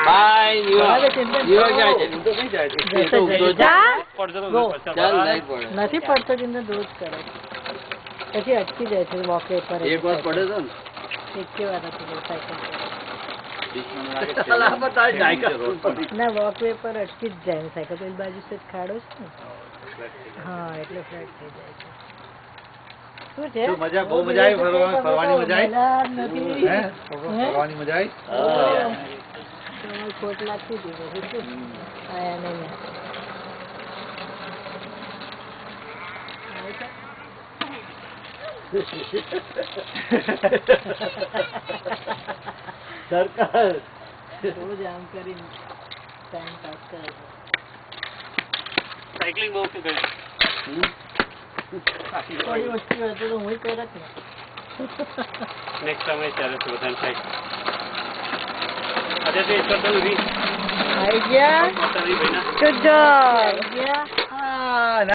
by નથી પડતો ચિંતન રોજ કરે પછી અટકી જાય છે વોકવે પર એક વાર પડે તો ને એક વાર નથી સાયકલ ના વોકવે પર અટકી જ જાય ને સાયકલ પેલી બાજુ से ખાડો છે ને હા એટલે ફ્લેટ થઈ જાય છે શું છે મજા બહુ મજા આવી ફરવાની મજા આવી હે ફરવાની મજા આવી ખોટ લાગતી હતી આયા નહીં સરકાર રોજ આમ કરીને ટાઈમ પાસ કરે સાયકલિંગ બહુ શું કરે થોડી વસ્તુ હતું તો હું કરત ને નેક્સ્ટ ટાઈમ ચાલે છે બધાને સાયકલ આજે તો એક કરતો નથી આઈ ગયા ભાઈના ગુડ જોબ આઈ ગયા